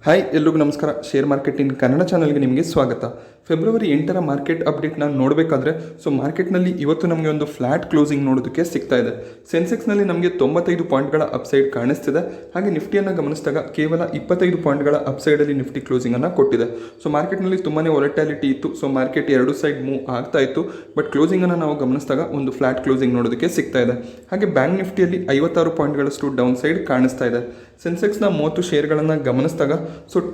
Hi ಎಲ್ರಿಗೂ ನಮಸ್ಕಾರ. Share market in Kannada ಚಾನಲ್ಗೆ ನಿಮಗೆ ಸ್ವಾಗತ. ಫೆಬ್ರವರಿ 8ರ ಮಾರ್ಕೆಟ್ ಅಪ್ಡೇಟ್ನ ನೋಡಬೇಕಾದ್ರೆ ಮಾರ್ಕೆಟ್ನಲ್ಲಿ ಇವತ್ತು ನಮಗೆ ಒಂದು ಫ್ಲಾಟ್ ಕ್ಲೋಸಿಂಗ್ ನೋಡೋದಕ್ಕೆ ಸಿಗ್ತಾ ಇದೆ. ಸೆನ್ಸೆಕ್ಸ್ನಲ್ಲಿ ನಮಗೆ 95 ಪಾಯಿಂಟ್ಗಳ ಅಪ್ಸೈಡ್ ಕಾಣಿಸ್ತಿದೆ. ಹಾಗೆ ನಿಫ್ಟಿಯನ್ನು ಗಮನಿಸಿದಾಗ ಕೇವಲ 25 ಪಾಯಿಂಟ್ಗಳ ಅಪ್ಸೈಡಲ್ಲಿ ನಿಫ್ಟಿ ಕ್ಲೋಸಿಂಗನ್ನು ಕೊಟ್ಟಿದೆ. ಮಾರ್ಕೆಟ್ನಲ್ಲಿ ತುಂಬಾ ವಾಲಟಾಲಿಟಿ ಇತ್ತು. ಮಾರ್ಕೆಟ್ ಎರಡು ಸೈಡ್ ಮೂವ್ ಆಗ್ತಾ ಇತ್ತು. ಬಟ್ ಕ್ಲೋಸಿಂಗನ್ನು ನಾವು ಗಮನಿಸಿದಾಗ ಒಂದು ಫ್ಲಾಟ್ ಕ್ಲೋಸಿಂಗ್ ನೋಡೋದಕ್ಕೆ ಸಿಗ್ತಾ ಇದೆ. ಹಾಗೆ ಬ್ಯಾಂಕ್ ನಿಫ್ಟಿಯಲ್ಲಿ 56 ಪಾಯಿಂಟ್ಗಳಷ್ಟು ಡೌನ್ ಸೈಡ್ ಕಾಣಿಸ್ತಾ ಇದೆ. ಸೆನ್ಸೆಕ್ಸ್ನ 30 ಶೇರ್ಗಳನ್ನು ಗಮನಿಸಿದಾಗ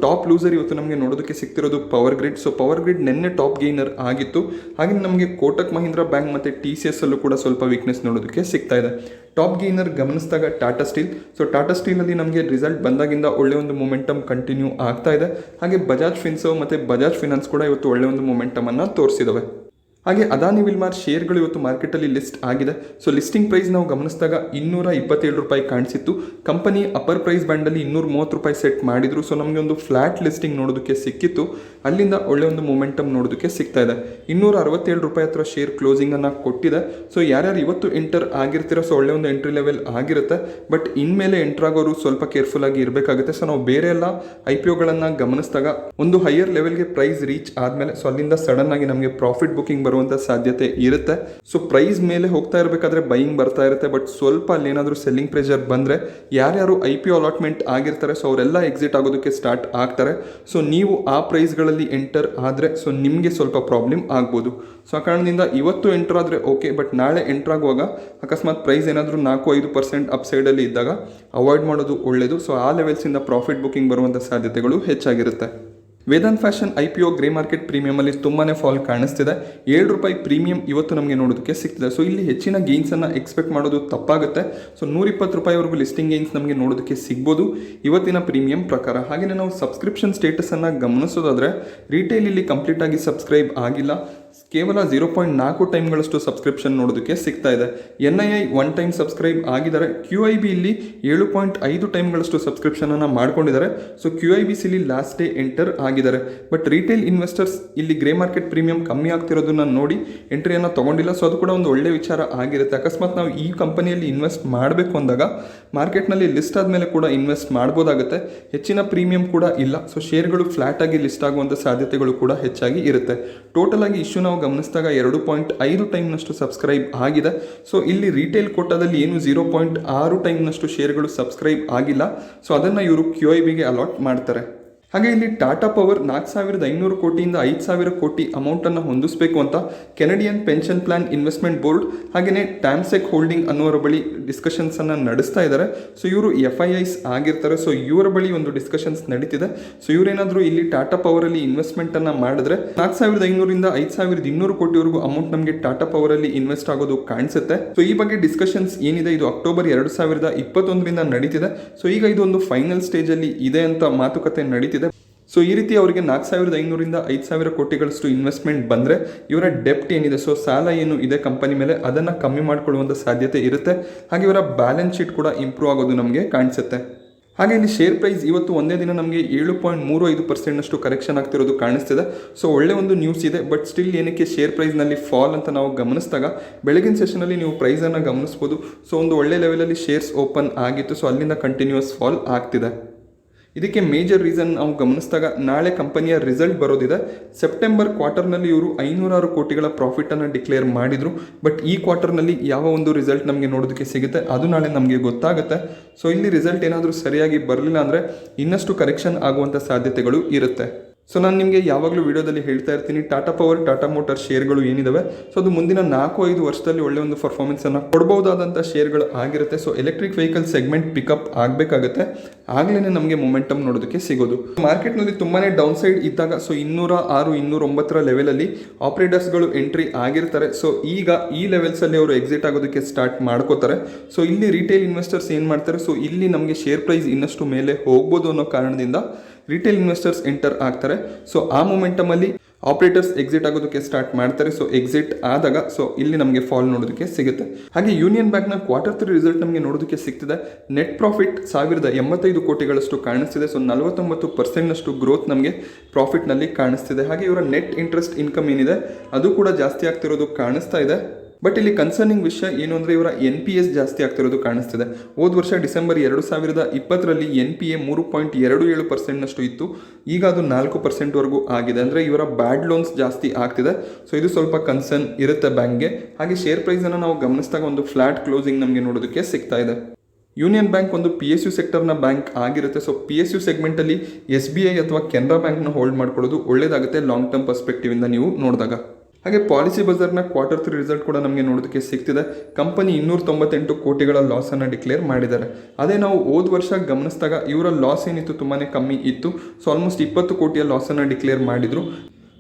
ಟಾಪ್ ಲೂಸರ್ ಇವತ್ತು ನಮಗೆ ನೋಡೋದಕ್ಕೆ ಸಿಗ್ತಿರೋದು ಪವರ್ ಗ್ರಿಡ್. ಪವರ್ ಗ್ರಿಡ್ ನಿನ್ನೆ ಟಾಪ್ ಗೇನರ್ ಆಗಿತ್ತು. ಹಾಗೆ ನಮಗೆ ಕೋಟಕ್ ಮಹೀಂದ್ರ ಬ್ಯಾಂಕ್ ಮತ್ತು TCS ಅಲ್ಲೂ ಕೂಡ ಸ್ವಲ್ಪ ವೀಕ್ನೆಸ್ ನೋಡೋದಕ್ಕೆ ಸಿಗ್ತಾ ಇದೆ. ಟಾಪ್ ಗೇನರ್ ಗಮನಿಸಿದಾಗ ಟಾಟಾ ಸ್ಟೀಲ್. ಟಾಟಾ ಸ್ಟೀಲಲ್ಲಿ ನಮಗೆ ರಿಸಲ್ಟ್ ಬಂದಾಗಿಂದ ಒಳ್ಳೆ ಒಂದು ಮೊಮೆಂಟಮ್ ಕಂಟಿನ್ಯೂ ಆಗ್ತಾ ಇದೆ. ಹಾಗೆ ಬಜಾಜ್ ಫಿನ್ಸರ್ವ್ ಮತ್ತು ಬಜಾಜ್ ಫಿನಾನ್ಸ್ ಕೂಡ ಇವತ್ತು ಒಳ್ಳೆ ಒಂದು ಮೊಮೆಂಟಮನ್ನು ತೋರಿಸಿದವೆ. ಹಾಗೆ ಅದಾನಿ ವಿಲ್ಮಾರ್ ಶೇರ್ಗಳು ಇವತ್ತು ಮಾರ್ಕೆಟಲ್ಲಿ ಲಿಸ್ಟ್ ಆಗಿದೆ. ಲಿಸ್ಟಿಂಗ್ ಪ್ರೈಸ್ ನಾವು ಗಮನಿಸಿದಾಗ 227 ರೂಪಾಯಿ ಕಾಣಿಸಿತ್ತು. ಕಂಪನಿ ಅಪ್ಪರ್ ಪ್ರೈಸ್ ಬ್ಯಾಂಡಲ್ಲಿ 230 ರೂಪಾಯಿ ಸೆಟ್ ಮಾಡಿದ್ರು. ನಮಗೆ ಒಂದು ಫ್ಲಾಟ್ ಲಿಸ್ಟಿಂಗ್ ನೋಡೋದಕ್ಕೆ ಸಿಕ್ಕಿತ್ತು. ಅಲ್ಲಿಂದ ಒಳ್ಳೆ ಒಂದು ಮೊಮೆಂಟಮ್ ನೋಡೋದಕ್ಕೆ ಸಿಗ್ತಾ ಇದೆ. 267 ರೂಪಾಯಿ ಹತ್ರ ಶೇರ್ ಕ್ಲೋಸಿಂಗನ್ನು ಕೊಟ್ಟಿದೆ. ಯಾರ್ಯಾರು ಇವತ್ತು ಎಂಟರ್ ಆಗಿರ್ತೀರೋ ಒಳ್ಳೆ ಒಂದು ಎಂಟ್ರಿ ಲೆವೆಲ್ ಆಗಿರುತ್ತೆ. ಬಟ್ ಇನ್ಮೇಲೆ ಎಂಟರ್ ಆಗೋರು ಸ್ವಲ್ಪ ಕೇರ್ಫುಲ್ ಆಗಿ ಇರಬೇಕಾಗುತ್ತೆ. ನಾವು ಬೇರೆ ಎಲ್ಲ IPOಗಳನ್ನು ಗಮನಿಸಿದಾಗ ಒಂದು ಹೈಯರ್ ಲೆವೆಲ್ಗೆ ಪ್ರೈಸ್ ರೀಚ್ ಆದಮೇಲೆ ಅಲ್ಲಿಂದ ಸಡನ್ ಆಗಿ ನಮಗೆ ಪ್ರಾಫಿಟ್ ಬುಕಿಂಗ್ ಬರುವಂಥ ಸಾಧ್ಯತೆ ಇರುತ್ತೆ. ಪ್ರೈಸ್ ಮೇಲೆ ಹೋಗ್ತಾ ಇರಬೇಕಾದ್ರೆ ಬೈಯಿಂಗ್ ಬರ್ತಾ ಇರುತ್ತೆ. ಬಟ್ ಸ್ವಲ್ಪ ಅಲ್ಲಿ ಏನಾದರೂ ಸೆಲ್ಲಿಂಗ್ ಪ್ರೆಷರ್ ಬಂದರೆ ಯಾರ್ಯಾರು IPO ಅಲಾಟ್ಮೆಂಟ್ ಆಗಿರ್ತಾರೆ ಅವರೆಲ್ಲ ಎಕ್ಸಿಟ್ ಆಗೋದಕ್ಕೆ ಸ್ಟಾರ್ಟ್ ಆಗ್ತಾರೆ. ನೀವು ಆ ಪ್ರೈಸ್ಗಳಲ್ಲಿ ಎಂಟರ್ ಆದರೆ ನಿಮಗೆ ಸ್ವಲ್ಪ ಪ್ರಾಬ್ಲಮ್ ಆಗ್ಬೋದು. ಆ ಕಾರಣದಿಂದ ಇವತ್ತು ಎಂಟರ್ ಆದರೆ ಓಕೆ. ಬಟ್ ನಾಳೆ ಎಂಟರ್ ಆಗುವಾಗ ಅಕಸ್ಮಾತ್ ಪ್ರೈಸ್ ಏನಾದರೂ 4-5% ಅಪ್ಸೈಡಲ್ಲಿ ಇದ್ದಾಗ ಅವಾಯ್ಡ್ ಮಾಡೋದು ಒಳ್ಳೆಯದು. ಆ ಲೆವೆಲ್ಸಿಂದ ಪ್ರಾಫಿಟ್ ಬುಕಿಂಗ್ ಬರುವಂಥ ಸಾಧ್ಯತೆಗಳು ಹೆಚ್ಚಾಗಿರುತ್ತೆ. Vedant fashion IPO grey market ಪ್ರೀಮಿಯಮಲ್ಲಿ ತುಂಬಾ ಫಾಲ್ ಕಾಣಿಸ್ತಿದೆ. 7 ರೂಪಾಯಿ ಪ್ರೀಮಿಯಂ ಇವತ್ತು ನಮಗೆ ನೋಡೋದಕ್ಕೆ ಸಿಗ್ತಿದೆ. ಇಲ್ಲಿ ಹೆಚ್ಚಿನ ಗೇನ್ಸನ್ನು ಎಕ್ಸ್ಪೆಕ್ಟ್ ಮಾಡೋದು ತಪ್ಪಾಗುತ್ತೆ. 120 ರೂಪಾಯಿವರೆಗೂ ಲಿಸ್ಟಿಂಗ್ ಗೇನ್ಸ್ ನಮಗೆ ನೋಡೋದಕ್ಕೆ ಸಿಗ್ಬೋದು ಇವತ್ತಿನ ಪ್ರೀಮಿಯಂ ಪ್ರಕಾರ. ಹಾಗೆಯೇ ನಾವು ಸಬ್ಸ್ಕ್ರಿಪ್ಷನ್ ಸ್ಟೇಟಸನ್ನು ಗಮನಿಸೋದಾದರೆ ರಿಟೇಲ್ ಇಲ್ಲಿ ಕಂಪ್ಲೀಟ್ ಆಗಿ ಸಬ್ಸ್ಕ್ರೈಬ್ ಆಗಿಲ್ಲ. ಕೇವಲ 0.4 ಟೈಮ್ಗಳಷ್ಟು ಸಬ್ಸ್ಕ್ರಿಪ್ಷನ್ ನೋಡೋದಕ್ಕೆ ಸಿಗ್ತಾ ಇದೆ. NII 1 ಟೈಮ್ ಸಬ್ಸ್ಕ್ರೈಬ್ ಆಗಿದ್ದಾರೆ. QIB ಇಲ್ಲಿ 7.5 ಟೈಮ್ಗಳಷ್ಟು ಸಬ್ಸ್ಕ್ರಿಪ್ಷನನ್ನು ಮಾಡ್ಕೊಂಡಿದ್ದಾರೆ. QIBC ಇಲ್ಲಿ ಲಾಸ್ಟ್ ಡೇ ಎಂಟರ್ ಆಗಿದ್ದಾರೆ. ಬಟ್ ರಿಟೇಲ್ ಇನ್ವೆಸ್ಟರ್ಸ್ ಇಲ್ಲಿ ಗ್ರೇ ಮಾರ್ಕೆಟ್ ಪ್ರೀಮಿಯಂ ಕಮ್ಮಿ ಆಗ್ತಿರೋದನ್ನ ನೋಡಿ ಎಂಟ್ರಿಯನ್ನು ತೊಗೊಂಡಿಲ್ಲ. ಅದು ಕೂಡ ಒಂದು ಒಳ್ಳೆ ವಿಚಾರ ಆಗಿರುತ್ತೆ. ಅಕಸ್ಮಾತ್ ನಾವು ಈ ಕಂಪನಿಯಲ್ಲಿ ಇನ್ವೆಸ್ಟ್ ಮಾಡಬೇಕು ಅಂದಾಗ ಮಾರ್ಕೆಟ್ನಲ್ಲಿ ಲಿಸ್ಟ್ ಆದಮೇಲೆ ಕೂಡ ಇನ್ವೆಸ್ಟ್ ಮಾಡ್ಬೋದಾಗುತ್ತೆ. ಹೆಚ್ಚಿನ ಪ್ರೀಮಿಯಂ ಕೂಡ ಇಲ್ಲ. ಶೇರ್ಗಳು ಫ್ಲಾಟ್ ಆಗಿ ಲಿಸ್ಟ್ ಆಗುವಂಥ ಸಾಧ್ಯತೆಗಳು ಕೂಡ ಹೆಚ್ಚಾಗಿ ಇರುತ್ತೆ. ಟೋಟಲ್ ಆಗಿ ಇಶ್ಯೂ ನಾವು ಗಮನಿಸಿದಾಗ 2.5 ಟೈಮ್ನಷ್ಟು ಸಬ್ಸ್ಕ್ರೈಬ್ ಆಗಿದೆ. ಇಲ್ಲಿ ರಿಟೇಲ್ ಕೋಟಾದಲ್ಲಿ ಏನು 0.6 ಟೈಮ್ನಷ್ಟು ಶೇರ್ಗಳು ಸಬ್ಸ್ಕ್ರೈಬ್ ಆಗಿಲ್ಲ. ಅದನ್ನು ಇವರು QIBಗೆ ಅಲಾಟ್ ಮಾಡ್ತಾರೆ. ಹಾಗೆ ಇಲ್ಲಿ ಟಾಟಾ ಪವರ್ 4,500 ಕೋಟಿಯಿಂದ 5,000 ಕೋಟಿ ಅಮೌಂಟನ್ನು ಹೊಂದಿಸಬೇಕು ಅಂತ Canadian pension plan investment board ಹಾಗೆಯೇ ಟ್ಯಾಮ್ಸೆಕ್ ಹೋಲ್ಡಿಂಗ್ ಅನ್ನೋರ ಬಳಿ ಡಿಸ್ಕಷನ್ಸನ್ನು ನಡೆಸ್ತಾ ಇದ್ದಾರೆ. ಇವರು FIIs ಆಗಿರ್ತಾರೆ. ಇವರ ಬಳಿ ಒಂದು ಡಿಸ್ಕಷನ್ಸ್ ನಡೀತಿದೆ. ಇವರೇನಾದರೂ ಇಲ್ಲಿ ಟಾಟಾ ಪವರಲ್ಲಿ ಇನ್ವೆಸ್ಟ್ಮೆಂಟನ್ನು ಮಾಡಿದ್ರೆ 4,500ರಿಂದ 5,200 ಕೋಟಿವರೆಗೂ ಅಮೌಂಟ್ ನಮಗೆ ಟಾಟಾ ಪವರಲ್ಲಿ ಇನ್ವೆಸ್ಟ್ ಆಗೋದು ಕಾಣಿಸುತ್ತೆ. ಈ ಬಗ್ಗೆ ಡಿಸ್ಕಷನ್ಸ್ ಏನಿದೆ ಇದು ಅಕ್ಟೋಬರ್ 2021ರಿಂದ ನಡೀತಿದೆ. ಈಗ ಇದೊಂದು ಫೈನಲ್ ಸ್ಟೇಜಲ್ಲಿ ಇದೆ ಅಂತ ಮಾತುಕತೆ ನಡೀತಿದೆ. ಈ ರೀತಿ ಅವರಿಗೆ 4,500ರಿಂದ 5,000 ಕೋಟಿಗಳಷ್ಟು ಇನ್ವೆಸ್ಟ್ಮೆಂಟ್ ಬಂದರೆ ಇವರ ಡೆಪ್ಟ್ ಏನಿದೆ ಸಾಲ ಏನು ಇದೆ ಕಂಪನಿ ಮೇಲೆ ಅದನ್ನು ಕಮ್ಮಿ ಮಾಡಿಕೊಳ್ಳುವಂಥ ಸಾಧ್ಯತೆ ಇರುತ್ತೆ. ಹಾಗೆ ಇವರ ಬ್ಯಾಲೆನ್ಸ್ ಶೀಟ್ ಕೂಡ ಇಂಪ್ರೂವ್ ಆಗೋದು ನಮಗೆ ಕಾಣಿಸುತ್ತೆ. ಹಾಗೆ ಇಲ್ಲಿ ಶೇರ್ ಪ್ರೈಸ್ ಇವತ್ತು ಒಂದೇ ದಿನ ನಮಗೆ 7.35% ಕರೆಕ್ಷನ್ ಆಗ್ತಿರೋದು ಕಾಣಿಸ್ತಿದೆ. ಒಳ್ಳೆ ಒಂದು ನ್ಯೂಸ್ ಇದೆ. ಬಟ್ ಸ್ಟಿಲ್ ಏನಕ್ಕೆ ಶೇರ್ ಪ್ರೈಸ್ನಲ್ಲಿ ಫಾಲ್ ಅಂತ ನಾವು ಗಮನಿಸಿದಾಗ ಬೆಳಗಿನ ಸೆಷನಲ್ಲಿ ನೀವು ಪ್ರೈಸನ್ನು ಗಮನಿಸ್ಬೋದು. ಒಂದು ಒಳ್ಳೆ ಲೆವೆಲಲ್ಲಿ ಶೇರ್ಸ್ ಓಪನ್ ಆಗಿತ್ತು. ಅಲ್ಲಿಂದ ಕಂಟಿನ್ಯೂಸ್ ಫಾಲ್ ಆಗ್ತಿದೆ. ಇದಕ್ಕೆ ಮೇಜರ್ ರೀಸನ್ ನಾವು ಗಮನಿಸಿದಾಗ ನಾಳೆ ಕಂಪನಿಯ ರಿಸಲ್ಟ್ ಬರೋದಿದೆ. ಸೆಪ್ಟೆಂಬರ್ ಕ್ವಾರ್ಟರ್ನಲ್ಲಿ ಇವರು 506 ಕೋಟಿಗಳ ಪ್ರಾಫಿಟನ್ನು ಡಿಕ್ಲೇರ್ ಮಾಡಿದರು. ಬಟ್ ಈ ಕ್ವಾರ್ಟರ್ನಲ್ಲಿ ಯಾವ ಒಂದು ರಿಸಲ್ಟ್ ನಮಗೆ ನೋಡೋದಕ್ಕೆ ಸಿಗುತ್ತೆ ಅದು ನಾಳೆ ನಮಗೆ ಗೊತ್ತಾಗುತ್ತೆ. ಇಲ್ಲಿ ರಿಸಲ್ಟ್ ಏನಾದರೂ ಸರಿಯಾಗಿ ಬರಲಿಲ್ಲ ಅಂದರೆ ಇನ್ನಷ್ಟು ಕರೆಕ್ಷನ್ ಆಗುವಂಥ ಸಾಧ್ಯತೆಗಳು ಇರುತ್ತೆ. ನಾನು ನಿಮಗೆ ಯಾವಾಗಲೂ ವಿಡಿಯೋದಲ್ಲಿ ಹೇಳ್ತಾ ಇರ್ತೀನಿ ಟಾಟಾ ಪವರ್ ಟಾಟಾ ಮೋಟಾರ್ ಶೇರ್ಗಳು ಏನಿದಾವೆ ಅದು ಮುಂದಿನ 4-5 ವರ್ಷದಲ್ಲಿ ಒಳ್ಳೆ ಒಂದು ಪರ್ಫಾರ್ಮೆನ್ಸನ್ನು ಕೊಡ್ಬೋದಾದಂಥ ಶೇರ್ಗಳು ಆಗಿರುತ್ತೆ. ಎಲೆಕ್ಟ್ರಿಕ್ ವೆಹಿಕಲ್ ಸೆಗ್ಮೆಂಟ್ ಪಿಕಪ್ ಆಗಬೇಕಾಗುತ್ತೆ. ಆಗಲೇ ನಮಗೆ ಮೊಮೆಂಟಮ್ ನೋಡೋದಕ್ಕೆ ಸಿಗೋದು. ಮಾರ್ಕೆಟ್ನಲ್ಲಿ ತುಂಬಾ ಡೌನ್ ಸೈಡ್ ಇದ್ದಾಗ 206, 209 ಲೆವೆಲಲ್ಲಿ ಆಪರೇಟರ್ಸ್ಗಳು ಎಂಟ್ರಿ ಆಗಿರ್ತಾರೆ. ಈಗ ಈ ಲೆವೆಲ್ಸಲ್ಲಿ ಅವರು ಎಕ್ಸಿಟ್ ಆಗೋದಕ್ಕೆ ಸ್ಟಾರ್ಟ್ ಮಾಡ್ಕೋತಾರೆ. ಇಲ್ಲಿ ರಿಟೇಲ್ ಇನ್ವೆಸ್ಟರ್ಸ್ ಏನು ಮಾಡ್ತಾರೆ ಇಲ್ಲಿ ನಮಗೆ ಶೇರ್ ಪ್ರೈಸ್ ಇನ್ನಷ್ಟು ಮೇಲೆ ಹೋಗ್ಬೋದು ಅನ್ನೋ ಕಾರಣದಿಂದ ರಿಟೇಲ್ ಇನ್ವೆಸ್ಟರ್ಸ್ ಎಂಟರ್ ಆಗ್ತಾರೆ. ಆ ಮೊಮೆಂಟಮಲ್ಲಿ ಆಪರೇಟರ್ಸ್ ಎಕ್ಸಿಟ್ ಆಗೋದಕ್ಕೆ ಸ್ಟಾರ್ಟ್ ಮಾಡ್ತಾರೆ. ಎಕ್ಸಿಟ್ ಆದಾಗ ಇಲ್ಲಿ ನಮಗೆ ಫಾಲ್ ನೋಡೋದಕ್ಕೆ ಸಿಗುತ್ತೆ. ಹಾಗೆ ಯೂನಿಯನ್ ಬ್ಯಾಂಕ್ನ Q3 ರಿಸಲ್ಟ್ ನಮಗೆ ನೋಡೋದಕ್ಕೆ ಸಿಗ್ತಿದೆ. ನೆಟ್ ಪ್ರಾಫಿಟ್ 1,085 ಕೋಟಿಗಳಷ್ಟು ಕಾಣಿಸ್ತಿದೆ. 49%ನಷ್ಟು ಗ್ರೋತ್ ನಮಗೆ ಪ್ರಾಫಿಟ್ನಲ್ಲಿ ಕಾಣಿಸ್ತಿದೆ. ಹಾಗೆ ಇವರ ನೆಟ್ ಇಂಟ್ರೆಸ್ಟ್ ಇನ್ಕಮ್ ಏನಿದೆ ಅದು ಕೂಡ ಜಾಸ್ತಿ ಆಗ್ತಿರೋದು ಕಾಣಿಸ್ತಾ ಇದೆ. ಬಟ್ ಇಲ್ಲಿ ಕನ್ಸರ್ನಿಂಗ್ ವಿಷಯ ಏನು ಅಂದರೆ ಇವರ NPS ಜಾಸ್ತಿ ಆಗ್ತಿರೋದು ಕಾಣಿಸ್ತಿದೆ. ಹೋದ ವರ್ಷ ಡಿಸೆಂಬರ್ 2020ರಲ್ಲಿ NPA 3.27% ಇತ್ತು. ಈಗ ಅದು 4%ವರೆಗೂ ಆಗಿದೆ. ಅಂದರೆ ಇವರ ಬ್ಯಾಡ್ ಲೋನ್ಸ್ ಜಾಸ್ತಿ ಆಗ್ತಿದೆ. ಸೊ ಇದು ಸ್ವಲ್ಪ ಕನ್ಸರ್ನ್ ಇರುತ್ತೆ ಬ್ಯಾಂಕ್ಗೆ. ಹಾಗೆ ಶೇರ್ ಪ್ರೈಸನ್ನು ನಾವು ಗಮನಿಸಿದಾಗ ಒಂದು ಫ್ಲಾಟ್ ಕ್ಲೋಸಿಂಗ್ ನಮಗೆ ನೋಡೋದಕ್ಕೆ ಸಿಗ್ತಾ ಇದೆ. ಯೂನಿಯನ್ ಬ್ಯಾಂಕ್ ಒಂದು PSU ಸೆಕ್ಟರ್ನ ಬ್ಯಾಂಕ್ ಆಗಿರುತ್ತೆ. ಸೊ PSU ಸೆಗ್ಮೆಂಟಲ್ಲಿ SBI ಅಥವಾ ಕೆನರಾ ಬ್ಯಾಂಕ್ನ ಹೋಲ್ಡ್ ಮಾಡ್ಕೊಳ್ಳೋದು ಒಳ್ಳೇದಾಗುತ್ತೆ ಲಾಂಗ್ ಟರ್ಮ್ ಪರ್ಸ್ಪೆಕ್ಟಿವಿಂದ ನೀವು ನೋಡಿದಾಗ. ಹಾಗೆ ಪಾಲಿಸಿ ಬಜಾರ್ನ Q3 ರಿಸಲ್ಟ್ ಕೂಡ ನಮಗೆ ನೋಡೋದಕ್ಕೆ ಸಿಗ್ತಿದೆ. ಕಂಪನಿ 298 ಕೋಟಿಗಳ ಲಾಸನ್ನು ಡಿಕ್ಲೇರ್ ಮಾಡಿದ್ದಾರೆ. ಅದೇ ನಾವು ಹೋದ ವರ್ಷ ಗಮನಿಸಿದಾಗ ಇವರ ಲಾಸ್ ಏನಿತ್ತು ತುಂಬಾ ಕಮ್ಮಿ ಇತ್ತು. ಸೊ ಆಲ್ಮೋಸ್ಟ್ 20 ಕೋಟಿಯ ಲಾಸನ್ನು ಡಿಕ್ಲೇರ್ ಮಾಡಿದರು.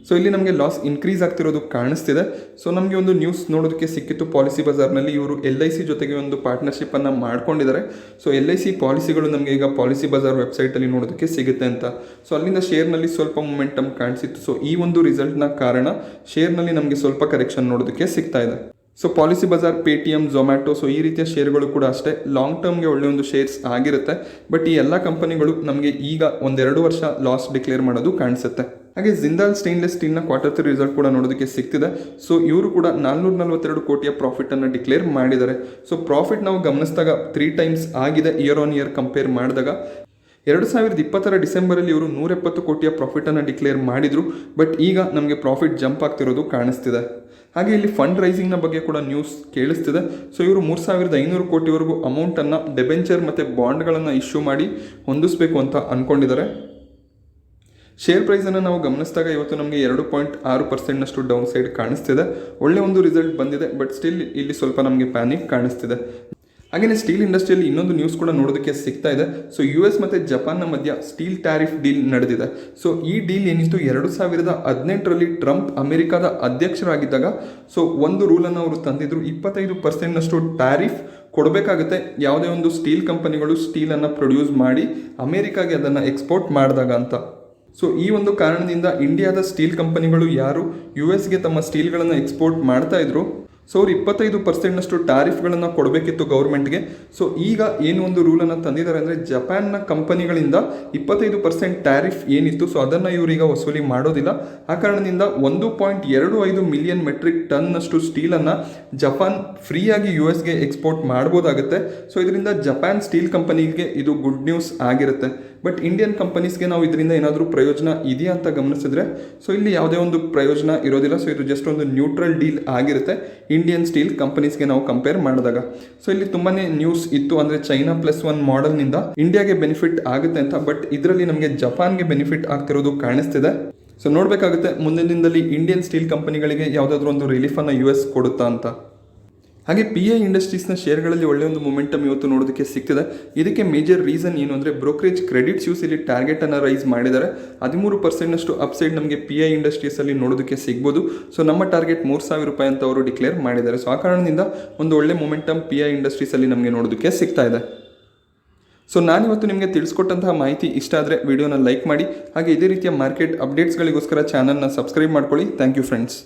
ಸೊ ಇಲ್ಲಿ ನಮಗೆ ಲಾಸ್ ಇನ್ಕ್ರೀಸ್ ಆಗ್ತಿರೋದು ಕಾಣಿಸ್ತಿದೆ. ಸೊ ನಮಗೆ ಒಂದು ನ್ಯೂಸ್ ನೋಡೋದಕ್ಕೆ ಸಿಕ್ಕಿತ್ತು ಪಾಲಿಸಿ ಬಜಾರ್ನಲ್ಲಿ ಇವರು LIC ಜೊತೆಗೆ ಒಂದು ಪಾರ್ಟ್ನರ್ಶಿಪ್ಪನ್ನು ಮಾಡ್ಕೊಂಡಿದ್ದಾರೆ. ಸೊ LIC ಪಾಲಿಸಿಗಳು ನಮಗೆ ಈಗ ಪಾಲಿಸಿ ಬಜಾರ್ ವೆಬ್ಸೈಟಲ್ಲಿ ನೋಡೋದಕ್ಕೆ ಸಿಗುತ್ತೆ ಅಂತ. ಸೊ ಅಲ್ಲಿಂದ ಶೇರ್ನಲ್ಲಿ ಸ್ವಲ್ಪ ಮೊಮೆಂಟಮ್ ಕಾಣಿಸಿತ್ತು. ಸೊ ಈ ಒಂದು ರಿಸಲ್ಟ್ನ ಕಾರಣ ಶೇರ್ನಲ್ಲಿ ನಮಗೆ ಸ್ವಲ್ಪ ಕರೆಕ್ಷನ್ ನೋಡೋದಕ್ಕೆ ಸಿಗ್ತಾ ಇದೆ. So policy Bazaar, Paytm, Zomato, so ಈ ರೀತಿಯ ಶೇರ್ಗಳು ಕೂಡ ಅಷ್ಟೇ ಲಾಂಗ್ ಟರ್ಮ್ಗೆ ಒಳ್ಳೆಯ ಒಂದು ಶೇರ್ಸ್ ಆಗಿರುತ್ತೆ. ಬಟ್ ಈ ಎಲ್ಲ ಕಂಪನಿಗಳು ನಮಗೆ ಈಗ 1-2 ವರ್ಷ ಲಾಸ್ ಡಿಕ್ಲೇರ್ ಮಾಡೋದು ಕಾಣಿಸುತ್ತೆ. ಹಾಗೆ ಜಿಂದಾಲ್ ಸ್ಟೇನ್ಲೆಸ್ ಸ್ಟೀಲ್ನ Q3 ರಿಸಲ್ಟ್ ಕೂಡ ನೋಡೋದಕ್ಕೆ ಸಿಗ್ತಿದೆ. ಸೊ ಇವರು ಕೂಡ 442 ಕೋಟಿಯ ಪ್ರಾಫಿಟನ್ನು ಡಿಕ್ಲೇರ್ ಮಾಡಿದ್ದಾರೆ. ಸೊ ಪ್ರಾಫಿಟ್ ನಾವು ಗಮನಿಸಿದಾಗ 3 ಟೈಮ್ಸ್ ಆಗಿದೆ ಇಯರ್ ಆನ್ ಇಯರ್ ಕಂಪೇರ್ ಮಾಡಿದಾಗ. 2020 ಡಿಸೆಂಬರಲ್ಲಿ ಇವರು 170 ಕೋಟಿಯ ಪ್ರಾಫಿಟನ್ನು ಡಿಕ್ಲೇರ್ ಮಾಡಿದರು. ಬಟ್ ಈಗ ನಮಗೆ ಪ್ರಾಫಿಟ್ ಜಂಪ್ ಆಗ್ತಿರೋದು ಕಾಣಿಸ್ತಿದೆ. ಹಾಗೆ ಇಲ್ಲಿ ಫಂಡ್ ರೈಸಿಂಗ್ನ ಬಗ್ಗೆ ಕೂಡ ನ್ಯೂಸ್ ಕೇಳಿಸ್ತಿದೆ. ಸೊ ಇವರು 3500 ಕೋಟಿವರೆಗೂ ಅಮೌಂಟನ್ನು ಡೆಬೆಂಚರ್ ಮತ್ತು ಬಾಂಡ್ಗಳನ್ನು ಇಶ್ಯೂ ಮಾಡಿ ಹೊಂದಿಸಬೇಕು ಅಂತ ಅಂದ್ಕೊಂಡಿದ್ದಾರೆ. ಶೇರ್ ಪ್ರೈಸನ್ನು ನಾವು ಗಮನಿಸಿದಾಗ ಇವತ್ತು ನಮಗೆ 2.6% ಡೌನ್ ಸೈಡ್ ಕಾಣಿಸ್ತಿದೆ. ಒಳ್ಳೆ ಒಂದು ರಿಸಲ್ಟ್ ಬಂದಿದೆ. ಬಟ್ ಸ್ಟಿಲ್ ಇಲ್ಲಿ ಸ್ವಲ್ಪ ನಮಗೆ ಪ್ಯಾನಿಕ್ ಕಾಣಿಸ್ತಿದೆ. ಹಾಗೆಯೇ ಸ್ಟೀಲ್ ಇಂಡಸ್ಟ್ರಿಯಲ್ಲಿ ಇನ್ನೊಂದು ನ್ಯೂಸ್ ಕೂಡ ನೋಡೋದಕ್ಕೆ ಸಿಗ್ತಾ ಇದೆ. ಸೊ US ಮತ್ತು ಜಪಾನ್ನ ಮಧ್ಯ ಸ್ಟೀಲ್ ಟ್ಯಾರಿಫ್ ಡೀಲ್ ನಡೆದಿದೆ. ಸೊ ಈ ಡೀಲ್ ಏನಿತ್ತು 2018ರಲ್ಲಿ ಟ್ರಂಪ್ ಅಮೆರಿಕಾದ ಅಧ್ಯಕ್ಷರಾಗಿದ್ದಾಗ ಸೊ ಒಂದು ರೂಲನ್ನು ಅವರು ತಂದಿದ್ರು. 25% ಟ್ಯಾರಿಫ್ ಕೊಡಬೇಕಾಗುತ್ತೆ ಯಾವುದೇ ಒಂದು ಸ್ಟೀಲ್ ಕಂಪನಿಗಳು ಸ್ಟೀಲನ್ನು ಪ್ರೊಡ್ಯೂಸ್ ಮಾಡಿ ಅಮೆರಿಕಾಗೆ ಅದನ್ನು ಎಕ್ಸ್ಪೋರ್ಟ್ ಮಾಡಿದಾಗ ಅಂತ. ಸೊ ಈ ಒಂದು ಕಾರಣದಿಂದ ಇಂಡಿಯಾದ ಸ್ಟೀಲ್ ಕಂಪನಿಗಳು ಯಾರು USಗೆ ತಮ್ಮ ಸ್ಟೀಲ್ಗಳನ್ನು ಎಕ್ಸ್ಪೋರ್ಟ್ ಮಾಡ್ತಾ ಇದ್ರು, ಸೊ ಅವ್ರು 25% ಟ್ಯಾರಿಫ್ಗಳನ್ನು ಕೊಡಬೇಕಿತ್ತು ಗೌರ್ಮೆಂಟ್ಗೆ. ಸೊ ಈಗ ಏನು ಒಂದು ರೂಲನ್ನು ತಂದಿದ್ದಾರೆ ಅಂದರೆ ಜಪಾನ್ನ ಕಂಪನಿಗಳಿಂದ 25% ಟ್ಯಾರಿಫ್ ಏನಿತ್ತು ಸೊ ಅದನ್ನು ಇವರೀಗ ವಸೂಲಿ ಮಾಡೋದಿಲ್ಲ. ಆ ಕಾರಣದಿಂದ 1.25 ಮಿಲಿಯನ್ ಮೆಟ್ರಿಕ್ ಟನ್ನಷ್ಟು ಸ್ಟೀಲನ್ನು ಜಪಾನ್ ಫ್ರೀಯಾಗಿ USಗೆ ಎಕ್ಸ್ಪೋರ್ಟ್ ಮಾಡ್ಬೋದಾಗುತ್ತೆ. ಸೊ ಇದರಿಂದ ಜಪಾನ್ ಸ್ಟೀಲ್ ಕಂಪನಿಗೆ ಇದು ಗುಡ್ ನ್ಯೂಸ್ ಆಗಿರುತ್ತೆ. ಬಟ್ ಇಂಡಿಯನ್ ಕಂಪನೀಸ್ಗೆ ನಾವು ಇದರಿಂದ ಏನಾದರೂ ಪ್ರಯೋಜನ ಇದೆಯಾ ಅಂತ ಗಮನಿಸಿದ್ರೆ ಸೊ ಇಲ್ಲಿ ಯಾವುದೇ ಒಂದು ಪ್ರಯೋಜನ ಇರೋದಿಲ್ಲ. ಸೊ ಇದು ಜಸ್ಟ್ ಒಂದು ನ್ಯೂಟ್ರಲ್ ಡೀಲ್ ಆಗಿರುತ್ತೆ ಇಂಡಿಯನ್ ಸ್ಟೀಲ್ ಕಂಪನೀಸ್ಗೆ ನಾವು ಕಂಪೇರ್ ಮಾಡಿದಾಗ. ಸೊ ಇಲ್ಲಿ ತುಂಬಾ ನ್ಯೂಸ್ ಇತ್ತು ಅಂದರೆ ಚೈನಾ +1 ಮಾಡೆಲ್ನಿಂದ ಇಂಡಿಯಾಗೆ ಬೆನಿಫಿಟ್ ಆಗುತ್ತೆ ಅಂತ. ಬಟ್ ಇದರಲ್ಲಿ ನಮಗೆ ಜಪಾನ್ಗೆ ಬೆನಿಫಿಟ್ ಆಗ್ತಿರೋದು ಕಾಣಿಸ್ತಿದೆ. ಸೊ ನೋಡಬೇಕಾಗುತ್ತೆ ಮುಂದಿನ ದಿನದಲ್ಲಿ ಇಂಡಿಯನ್ ಸ್ಟೀಲ್ ಕಂಪನಿಗಳಿಗೆ ಯಾವುದಾದ್ರೂ ಒಂದು ರಿಲೀಫನ್ನು US ಕೊಡುತ್ತಾ ಅಂತ. ಹಾಗೆ PI ಇಂಡಸ್ಟ್ರೀಸ್ನ ಶೇರ್ಗಳಲ್ಲಿ ಒಳ್ಳೆಯ ಒಂದು ಮೊಮೆಂಟಮ್ ಇವತ್ತು ನೋಡೋದಕ್ಕೆ ಸಿಗ್ತಿದೆ. ಇದಕ್ಕೆ ಮೇಜರ್ ರೀಸನ್ ಏನು ಅಂದರೆ ಬ್ರೋಕರೇಜ್ ಕ್ರೆಡಿಟ್ ಸ್ಯೂಸ್ ಇಲ್ಲಿ ಟಾರ್ಗೆಟನ್ನು ರೈಸ್ ಮಾಡಿದ್ದಾರೆ. 13% ಅಪ್ಸೈಡ್ ನಮಗೆ PI ಇಂಡಸ್ಟ್ರೀಸಲ್ಲಿ ನೋಡೋದಕ್ಕೆ ಸಿಗ್ಬೋದು. ಸೊ ನಮ್ಮ ಟಾರ್ಗೆಟ್ 3000 ರೂಪಾಯಿ ಅಂತ ಅವರು ಡಿಕ್ಲೇರ್ ಮಾಡಿದ್ದಾರೆ. ಸೊ ಆ ಕಾರಣದಿಂದ ಒಂದು ಒಳ್ಳೆ ಮೊಮೆಂಟಮ್ PI ಇಂಡಸ್ಟ್ರೀಸಲ್ಲಿ ನಮಗೆ ನೋಡೋದಕ್ಕೆ ಸಿಗ್ತಾ ಇದೆ. ಸೊ ನಾನಿವತ್ತು ನಿಮಗೆ ತಿಳಿಸ್ಕೊಟ್ಟಂತಹ ಮಾಹಿತಿ ಇಷ್ಟ ಆದರೆ ವಿಡಿಯೋನ ಲೈಕ್ ಮಾಡಿ. ಹಾಗೆ ಇದೇ ರೀತಿಯ ಮಾರ್ಕೆಟ್ ಅಪ್ಡೇಟ್ಸ್ಗಳಿಗೋಸ್ಕರ ಚಾನಲ್ನ ಸಬ್ಸ್ಕ್ರೈಬ್ ಮಾಡ್ಕೊಳ್ಳಿ. Thank you friends.